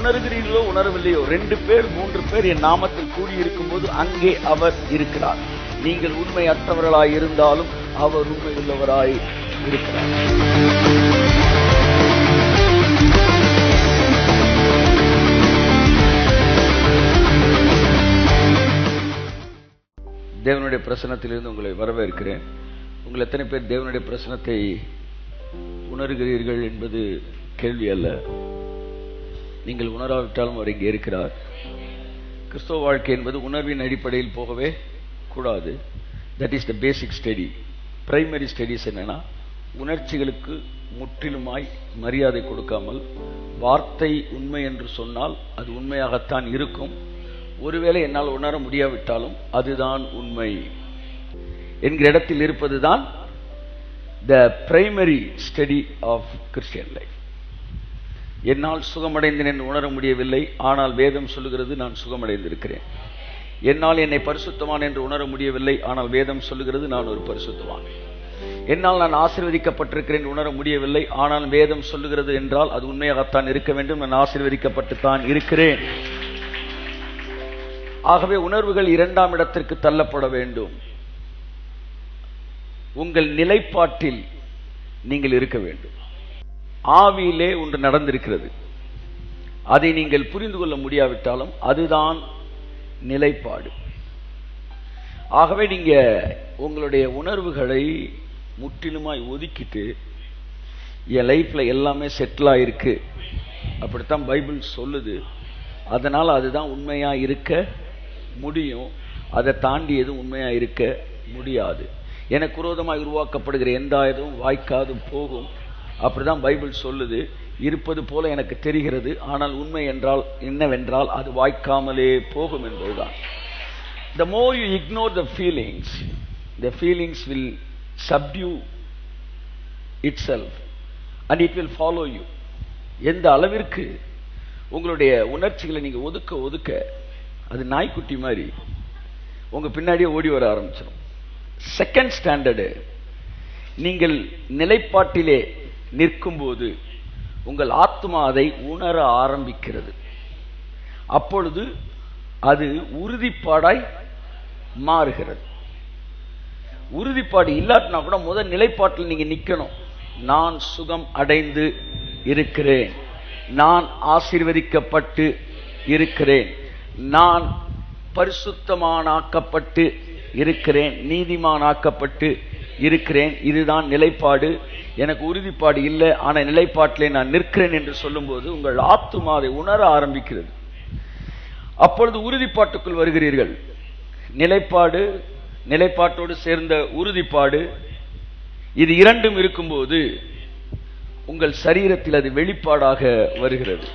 உணர்கிறீர்களோ உணரவில்லையோ, 2 பேர் 3 பேர் என் நாமத்தில் கூடியிருக்கும் போது அங்கே அவர் இருக்கிறார். நீங்கள் உண்மையற்றவர்களாய் இருந்தாலும் அவர் உண்மையுள்ளவராய் இருக்கிறார். தேவனுடைய பிரசன்னத்திலிருந்து உங்களை வரவேற்கிறேன். உங்கள் எத்தனை பேர் தேவனுடைய பிரசன்னத்தை உணர்கிறீர்கள் என்பது கேள்வி அல்ல. நீங்கள் உணராவிட்டாலும் அவர் இங்கே இருக்கிறார். கிறிஸ்தவ வாழ்க்கை என்பது உணர்வின் அடிப்படையில் போகவே கூடாது. That is the basic study. Primary studies என்னன்னா, உணர்ச்சிகளுக்கு முற்றிலுமாய் மரியாதை கொடுக்காமல், வார்த்தை உண்மை என்று சொன்னால் அது உண்மையாகத்தான் இருக்கும். ஒருவேளை என்னால் உணர முடியாவிட்டாலும் அதுதான் உண்மை என்கிற இடத்தில் இருப்பதுதான் the primary study of Christian life. என்னால் சுகமடைந்தேன் என்று உணர முடியவில்லை, ஆனால் வேதம் சொல்லுகிறது நான் சுகமடைந்திருக்கிறேன். என்னால் என்னை பரிசுத்தவான் என்று உணர முடியவில்லை, ஆனால் வேதம் சொல்லுகிறது நான் ஒரு பரிசுத்தவான். என்னால் நான் ஆசீர்வதிக்கப்பட்டிருக்கிறேன் என்று உணர முடியவில்லை, ஆனால் வேதம் சொல்லுகிறது என்றால் அது உண்மையாகத்தான் இருக்க வேண்டும். நான் ஆசீர்வதிக்கப்பட்டுத்தான் இருக்கிறேன். ஆகவே உணர்வுகள் 2ஆம் இடத்திற்கு தள்ளப்பட வேண்டும். உங்கள் நிலைப்பாட்டில் நீங்கள் இருக்க வேண்டும். ஆவியிலே ஒன்று நடந்திருக்கிறது, அதை நீங்கள் புரிந்து கொள்ள முடியாவிட்டாலும் அதுதான் நிலைப்பாடு. ஆகவே நீங்க உங்களுடைய உணர்வுகளை முற்றிலுமாய் ஒதுக்கிட்டு, என் லைஃப்ல எல்லாமே செட்டில் ஆயிருக்கு, அப்படித்தான் பைபிள் சொல்லுது, அதனால அதுதான் உண்மையா இருக்க முடியும், அதை தாண்டி எதுவும் உண்மையா இருக்க முடியாது, எனக்கு விரோதமாய் உருவாக்கப்படுகிற எந்த ஆயுதமும் வாய்க்காது போகும், அப்படிதான் பைபிள் சொல்லுது. இருப்பது போல எனக்கு தெரிகிறது, ஆனால் உண்மை என்றால் என்னவென்றால் அது வாய்க்காமலே போகும் என்பதுதான். The more you ignore the feelings will subdue itself and it will follow you. எந்த அளவிற்கு உங்களுடைய உணர்ச்சிகளை நீங்க ஒதுக்க அது நாய்க்குட்டி மாதிரி உங்க பின்னாடியே ஓடி வர ஆரம்பிச்சிடும். செகண்ட் ஸ்டாண்டர்டு, நீங்கள் நிலைப்பாட்டிலே நிற்கும் போது உங்கள் ஆத்மா அதை உணர ஆரம்பிக்கிறது. அப்பொழுது அது உறுதிப்பாடாய் மாறுகிறது. உறுதிப்பாடு இல்லாட்டினா கூட முதல் நிலைப்பாட்டில் நீங்க நிக்கணும். நான் சுகம் அடைந்து இருக்கிறேன், நான் ஆசீர்வதிக்கப்பட்டு இருக்கிறேன், நான் பரிசுத்தமானாக்கப்பட்டு இருக்கிறேன், நீதிமானாக்கப்பட்டு இருக்கிறேன். இதுதான் நிலைப்பாடு. எனக்கு உறுதிப்பாடு இல்லை, ஆனா நிலைப்பாட்டிலே நான் நிற்கிறேன் என்று சொல்லும் போது உங்கள் ஆத்துமா அதை உணர ஆரம்பிக்கிறது. அப்பொழுது உறுதிப்பாட்டுக்குள் வருகிறீர்கள். நிலைப்பாட்டோடு சேர்ந்த உறுதிப்பாடு, இது இரண்டும் இருக்கும்போது உங்கள் சரீரத்தில் அது வெளிப்பாடாக வருகிறது,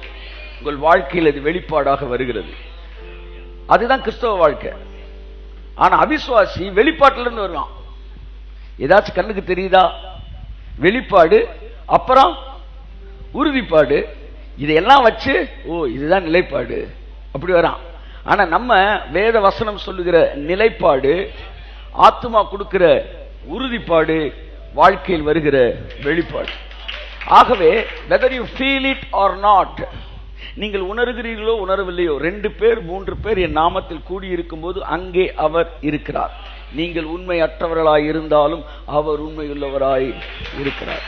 உங்கள் வாழ்க்கையில் அது வெளிப்பாடாக வருகிறது. அதுதான் கிறிஸ்தவ வாழ்க்கை. ஆனா அவிசுவாசி வெளிப்பாட்டிலிருந்து வருவான். ஏதாச்சும் கண்ணுக்கு தெரியுதா? வெளிப்பாடு, அப்புறம் உறுதிப்பாடு, இதையெல்லாம் வச்சு இதுதான் நிலைப்பாடு, அப்படி வரான். ஆனா நம்ம வேத வசனம் சொல்லுகிற நிலைப்பாடு, ஆத்துமா கொடுக்கிற உறுதிப்பாடு, வாழ்க்கையில் வருகிற வெளிப்பாடு. ஆகவே whether you feel it or not, நீங்கள் உணர்கிறீர்களோ உணரவில்லையோ, 2 பேர் 3 பேர் என் நாமத்தில் கூடியிருக்கும் போது அங்கே அவர் இருக்கிறார். நீங்கள் உண்மையற்றவர்களாய் இருந்தாலும் அவர் உண்மையுள்ளவராய் இருக்கிறார்.